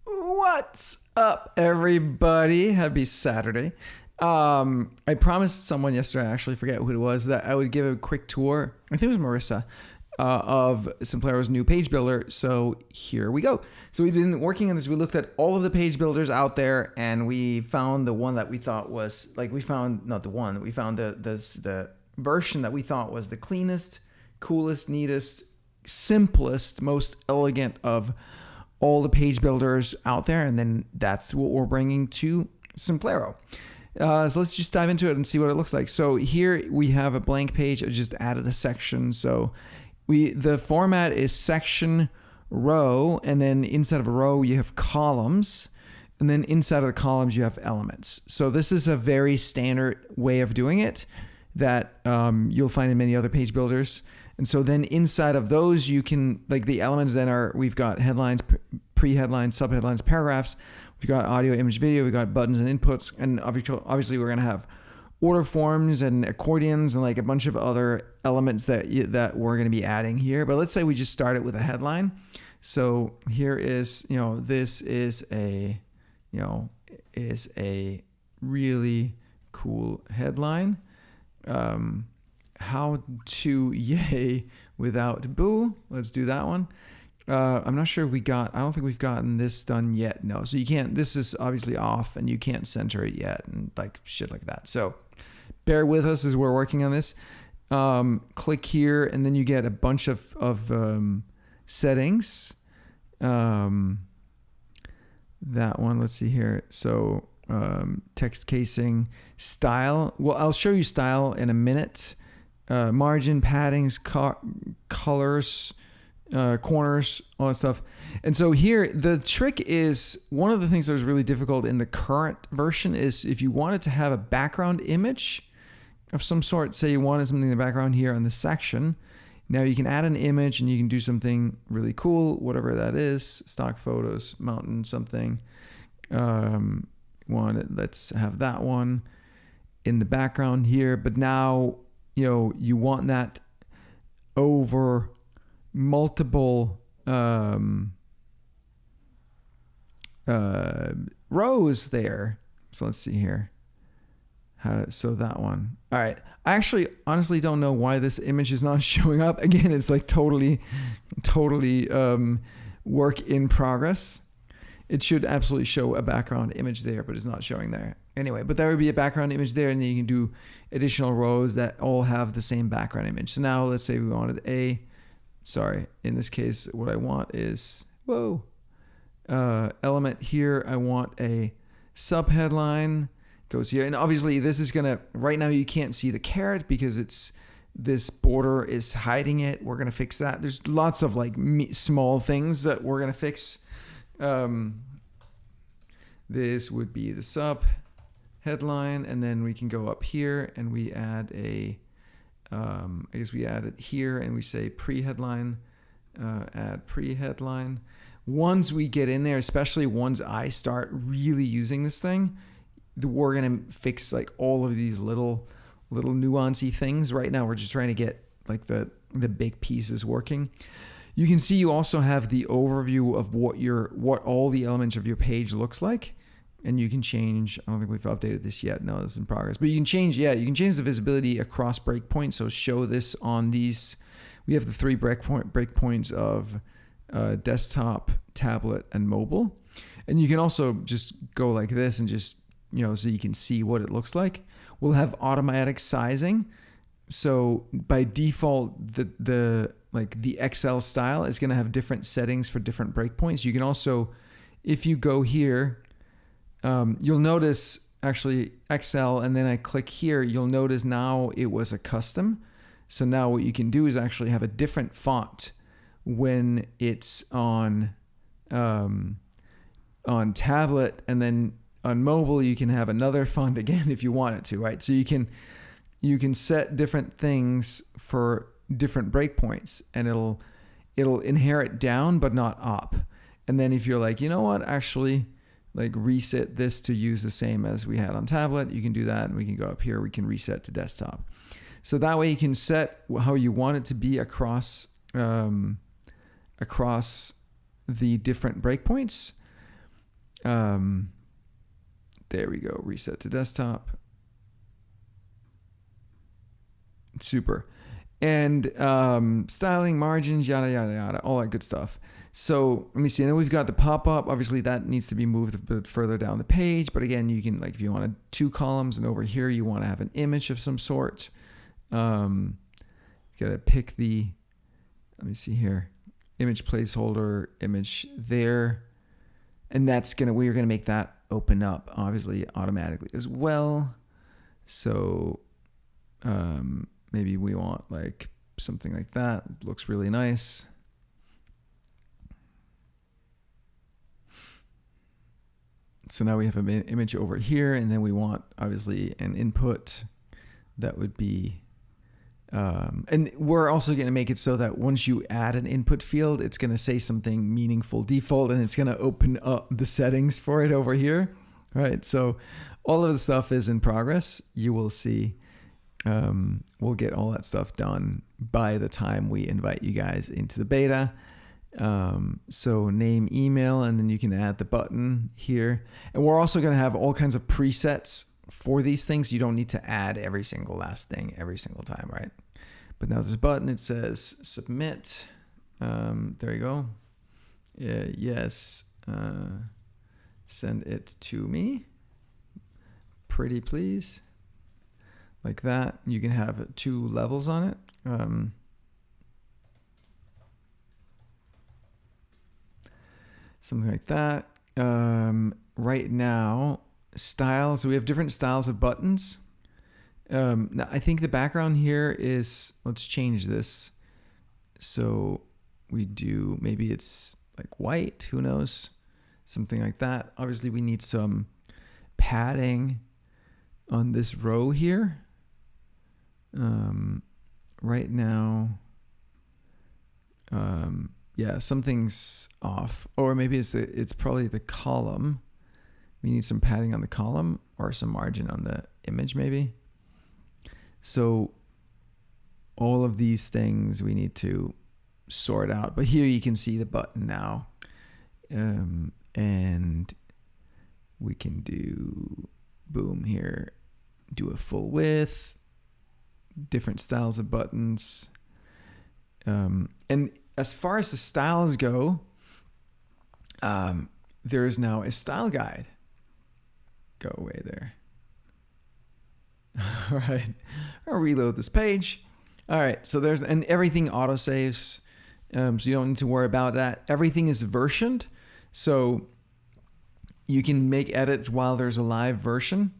What's up, everybody? Happy Saturday. I promised someone yesterday, I actually forget who it was, that I would give a quick tour. I think it was Marissa, of Simplero's new page builder. So here we go. So we've been working on this. We looked at all of the page builders out there, and we found the one that we thought was we found the version that we thought was the cleanest, coolest, neatest, simplest, most elegant of all the page builders out there. And then that's what we're bringing to Simplero. So let's just dive into it and see what it looks like. So here we have a blank page. I just added a section. So the format is section row, and then inside of a row you have columns, and then inside of the columns you have elements. So this is a very standard way of doing it that you'll find in many other page builders. And so then inside of those, you can, the elements then we've got headlines, pre-headlines, sub-headlines, paragraphs. We've got audio, image, video. We've got buttons and inputs. And obviously we're going to have order forms and accordions and a bunch of other elements that we're going to be adding here. But let's say we just start it with a headline. So here is, this is a really cool headline. How to yay without boo. Let's do that one. I'm not sure if I don't think we've gotten this done yet. No. So you can't, this is obviously off and you can't center it yet and shit like that. So bear with us as we're working on this. Click here and then you get a bunch of settings. That one, let's see here. So text casing, style. Well, I'll show you style in a minute. Margin, paddings, colors, corners, all that stuff. And so here, the trick is, one of the things that was really difficult in the current version is if you wanted to have a background image of some sort, say you wanted something in the background here on this section, now you can add an image and you can do something really cool, whatever that is, stock photos, mountain something. Let's have that one in the background here, but now you want that over multiple rows there. So let's see here. So that one. All right. I actually honestly don't know why this image is not showing up. Again, it's totally work in progress. It should absolutely show a background image there, but it's not showing there. Anyway, but there would be a background image there, and then you can do additional rows that all have the same background image. So now let's say we wanted in this case, what I want is, element here. I want a subheadline, goes here. And obviously this is right now you can't see the caret because this border is hiding it. We're going to fix that. There's lots of small things that we're going to fix. This would be the sub headline, and then we can go up here and we add I guess we add it here and we say pre-headline, add pre-headline. Once we get in there, especially once I start really using this thing, we're going to fix all of these little nuancy things. Right now we're just trying to get the big pieces working. You can see you also have the overview of what all the elements of your page looks like. And you can change, I don't think we've updated this yet. No, this is in progress. But you can change the visibility across breakpoints. So show this on these. We have the 3 breakpoints of desktop, tablet, and mobile. And you can also just go like this and just, so you can see what it looks like. We'll have automatic sizing. So by default, the Excel style is going to have different settings for different breakpoints. You can also, if you go here, you'll notice actually Excel, and then I click here, you'll notice now it was a custom. So now what you can do is actually have a different font when it's on tablet, and then on mobile you can have another font again if you want it to, right? So you can set different things for different breakpoints, and it'll inherit down but not up. And then if you're actually reset this to use the same as we had on tablet, you can do that, and we can go up here, we can reset to desktop. So that way you can set how you want it to be across the different breakpoints. There we go. Reset to desktop. Super. And styling, margins, yada, yada, yada, all that good stuff. So let me see. And then we've got the pop-up. Obviously, that needs to be moved a bit further down the page. But again, you can, like, if you wanted 2 columns and over here you want to have an image of some sort, you got to pick the, let me see here, image placeholder, image there. And that's we're going to make that open up, obviously, automatically as well. So maybe we want like something like that. It looks really nice. So now we have an image over here, and then we want obviously an input that would be, and we're also going to make it so that once you add an input field, it's going to say something meaningful default, and it's going to open up the settings for it over here. All right. So all of the stuff is in progress. You will see, we'll get all that stuff done by the time we invite you guys into the beta. So name, email, and then you can add the button here. And we're also going to have all kinds of presets for these things. You don't need to add every single last thing every single time, right? But now there's a button. It says submit. There you go. Yes. Send it to me. Pretty please. Like that. You can have 2 levels on it. Something like that. Right now, styles. So we have different styles of buttons. Now I think the background here is, let's change this. So we do, maybe it's like white, who knows? Something like that. Obviously we need some padding on this row here. Right now, yeah, something's off, or maybe it's probably the column. We need some padding on the column or some margin on the image maybe. So all of these things we need to sort out, but here you can see the button now. And we can do, boom, here, do a full width, different styles of buttons. And as far as the styles go, there is now a style guide. Go away there. All right, I'll reload this page. All right, so there's, and everything autosaves, so you don't need to worry about that. Everything is versioned, so you can make edits while there's a live version.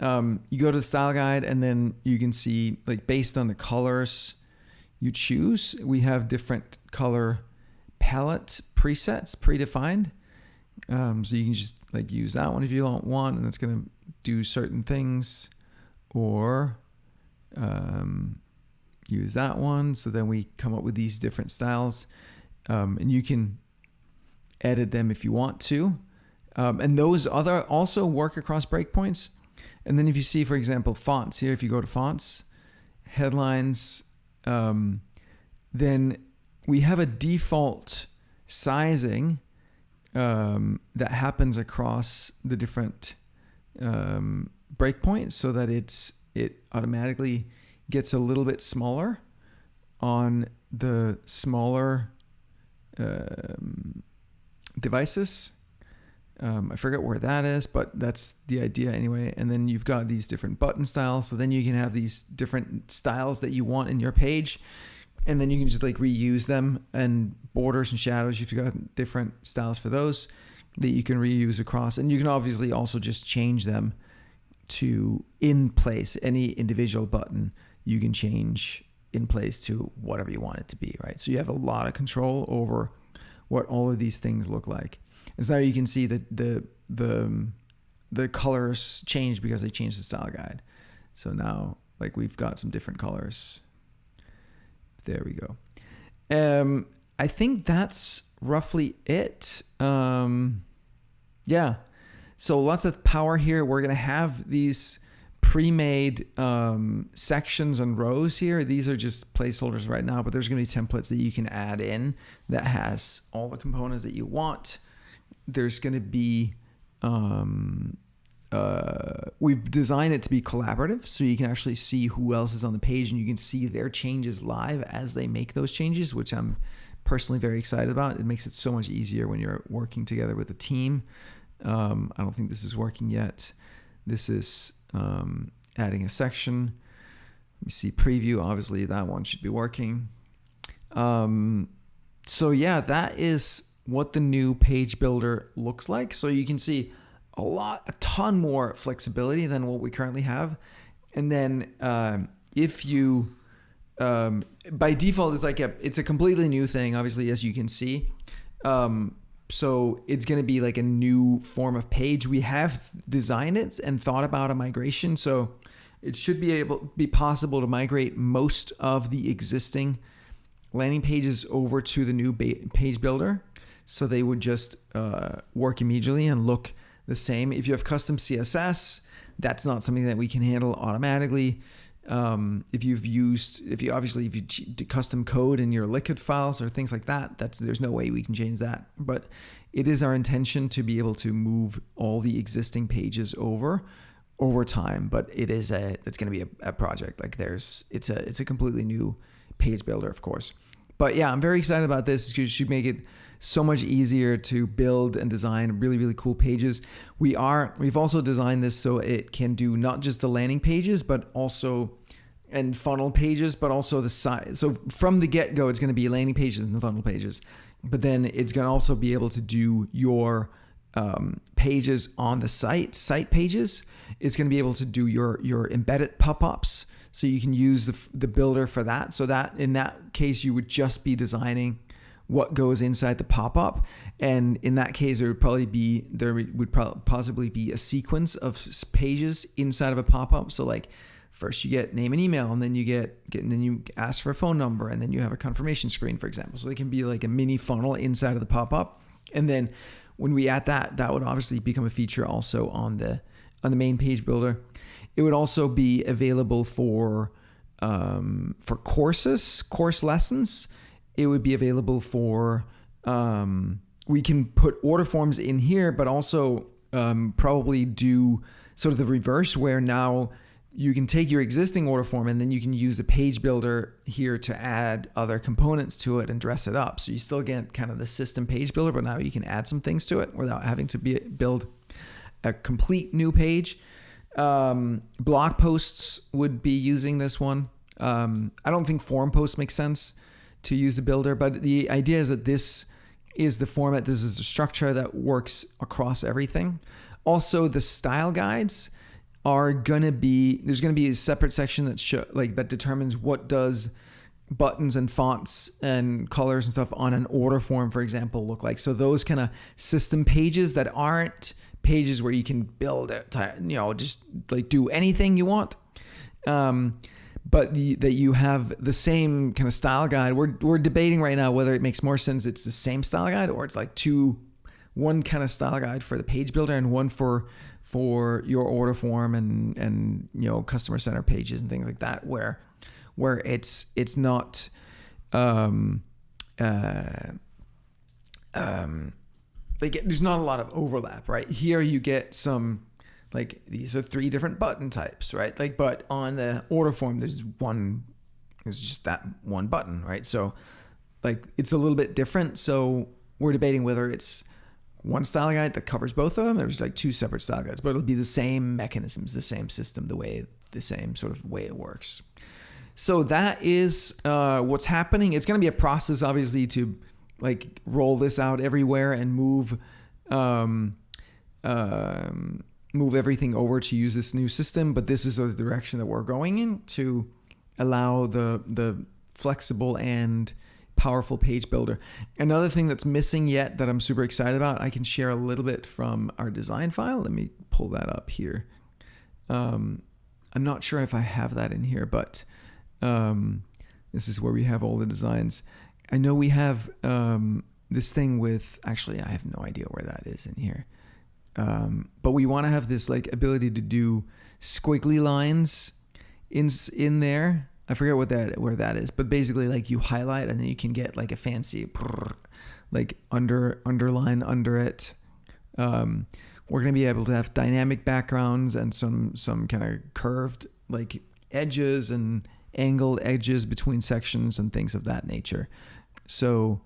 You go to the style guide, and then you can see, like, based on the colors you choose, we have different color palette presets predefined. So you can just like use that one if you don't want, and it's going to do certain things, or use that one. So then we come up with these different styles, and you can edit them if you want to. And those other also work across breakpoints. And then if you see, for example, fonts here, if you go to fonts, headlines, then we have a default sizing that happens across the different breakpoints, so that it automatically gets a little bit smaller on the smaller devices. I forget where that is, but that's the idea anyway. And then you've got these different button styles. So then you can have these different styles that you want in your page. And then you can just like reuse them, and borders and shadows. You've got different styles for those that you can reuse across. And you can obviously also just change them to in place. Any individual button you can change in place to whatever you want it to be, right? So you have a lot of control over what all of these things look like. And so now you can see that the colors changed because they changed the style guide. So now, like, we've got some different colors. There we go. I think that's roughly it. Yeah. So lots of power here. We're going to have these pre-made sections and rows here. These are just placeholders right now, but there's going to be templates that you can add in that has all the components that you want. There's going to be we've designed it to be collaborative, so you can actually see who else is on the page, and you can see their changes live as they make those changes, which I'm personally very excited about. It makes it so much easier when you're working together with a team. I don't think this is working yet. This is adding a section. Let me see preview. Obviously, that one should be working. So yeah, that is what the new page builder looks like. So you can see a ton more flexibility than what we currently have. And then if you, by default, it's a completely new thing, obviously, as you can see. So it's going to be like a new form of page. We have designed it and thought about a migration. So it should be possible to migrate most of the existing landing pages over to the new page builder. So they would just work immediately and look the same. If you have custom CSS, that's not something that we can handle automatically. If you do custom code in your Liquid files or things like that, there's no way we can change that. But it is our intention to be able to move all the existing pages over time. But it's going to be a project. Like it's a completely new page builder, of course. But yeah, I'm very excited about this because it should make it so much easier to build and design really, really cool pages. We've also designed this so it can do not just the landing pages, but also and funnel pages, but also the side. So from the get-go, it's going to be landing pages and funnel pages, but then it's going to also be able to do your pages on the site pages. It's going to be able to do your embedded pop-ups. So you can use the builder for that. So that in that case, you would just be designing what goes inside the pop-up. And in that case, there would possibly be a sequence of pages inside of a pop-up. So like first you get name and email, and then you ask for a phone number, and then you have a confirmation screen, for example. So they can be like a mini funnel inside of the pop-up. And then when we add that would obviously become a feature also on the main page builder. It would also be available for course lessons. It would be available for, we can put order forms in here, but also probably do sort of the reverse, where now you can take your existing order form and then you can use the page builder here to add other components to it and dress it up. So you still get kind of the system page builder, but now you can add some things to it without having to build a complete new page. Blog posts would be using this one. I don't think forum posts make sense to use the builder, but the idea is that this is the format, this is the structure that works across everything. Also, the style guides there's going to be a separate section that determines what does buttons and fonts and colors and stuff on an order form, for example, look like. So those kind of system pages that aren't pages where you can build it, just like do anything you want. But that you have the same kind of style guide. We're debating right now whether it makes more sense it's the same style guide or it's like one kind of style guide for the page builder and one for your order form and customer center pages and things like that, where it's not there's not a lot of overlap, right? Here you get some, like, these are 3 different button types, right? Like, but on the order form, there's just that one button, right? So like it's a little bit different. So we're debating whether it's one style guide that covers both of them. There's like 2 separate style guides, but it'll be the same mechanisms, the same system, the same sort of way it works. So that is what's happening. It's going to be a process, obviously, to like roll this out everywhere and move everything over to use this new system. But this is the direction that we're going in to allow the flexible and powerful page builder. Another thing that's missing yet that I'm super excited about, I can share a little bit from our design file. Let me pull that up here. I'm not sure if I have that in here, but this is where we have all the designs. I know we have this thing with, actually, I have no idea where that is in here. But we want to have this like ability to do squiggly lines in there. I forget where that is, but basically like you highlight and then you can get like a fancy like underline under it. We're going to be able to have dynamic backgrounds and some kind of curved like edges and angled edges between sections and things of that nature. So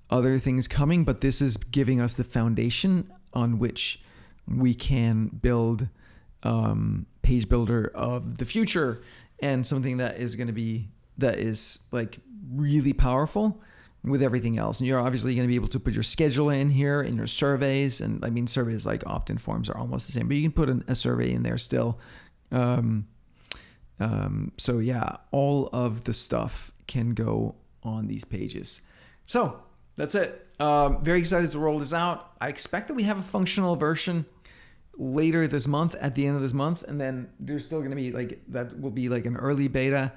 other things coming, but this is giving us the foundation on which we can build page builder of the future, and something that is like really powerful with everything else. And you're obviously going to be able to put your schedule in here in your surveys. And I mean, surveys like opt-in forms are almost the same, but you can put a survey in there still. So yeah, all of the stuff can go on these pages. So that's it. Very excited to roll this out. I expect that we have a functional version later this month, at the end of this month, and then there's still going to be like, that will be like an early beta.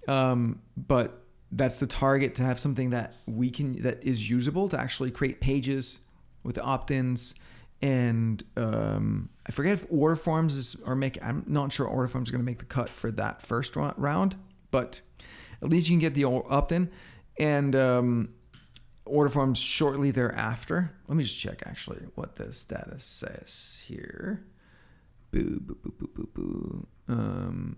But that's the target, to have something that is usable to actually create pages with opt-ins. And I forget if order forms I'm not sure order forms are going to make the cut for that first round, but at least you can get the opt-in and order forms shortly thereafter. Let me just check actually what the status says here. Boo, boo, boo, boo, boo, boo.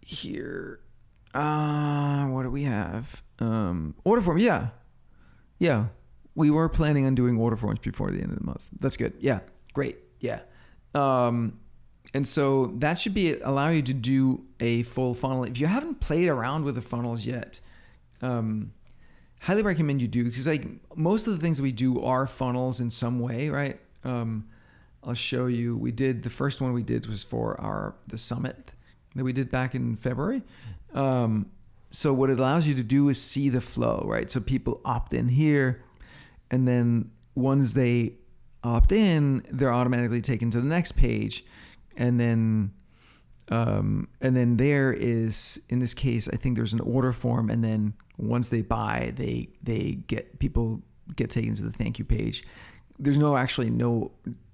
Here. What do we have? Order form. Yeah. We were planning on doing order forms before the end of the month. That's good. Yeah. Great. Yeah. And so that should allow you to do a full funnel. If you haven't played around with the funnels yet, highly recommend you do, because like most of the things that we do are funnels in some way, right? I'll show you. The first one we did was for the summit that we did back in February. So what it allows you to do is see the flow, right? So people opt in here, and then once they opt in, they're automatically taken to the next page. And then there is, in this case, I think there's an order form. And then once they buy, people get taken to the thank you page. There's no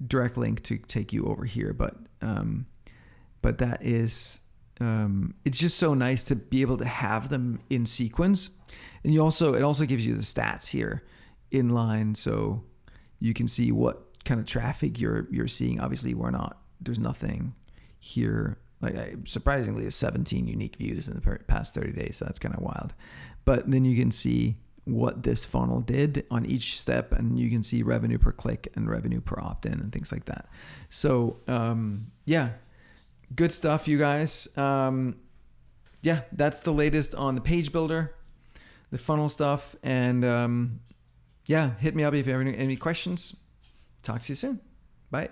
direct link to take you over here, but that is, it's just so nice to be able to have them in sequence. And it also gives you the stats here in line, so you can see what kind of traffic you're seeing. Obviously, there's nothing here. Like surprisingly, 17 unique views in the past 30 days. So that's kind of wild. But then you can see what this funnel did on each step, and you can see revenue per click and revenue per opt-in and things like that. So yeah, good stuff, you guys. Yeah, that's the latest on the page builder, the funnel stuff. And yeah, hit me up if you have any questions. Talk to you soon. Bye.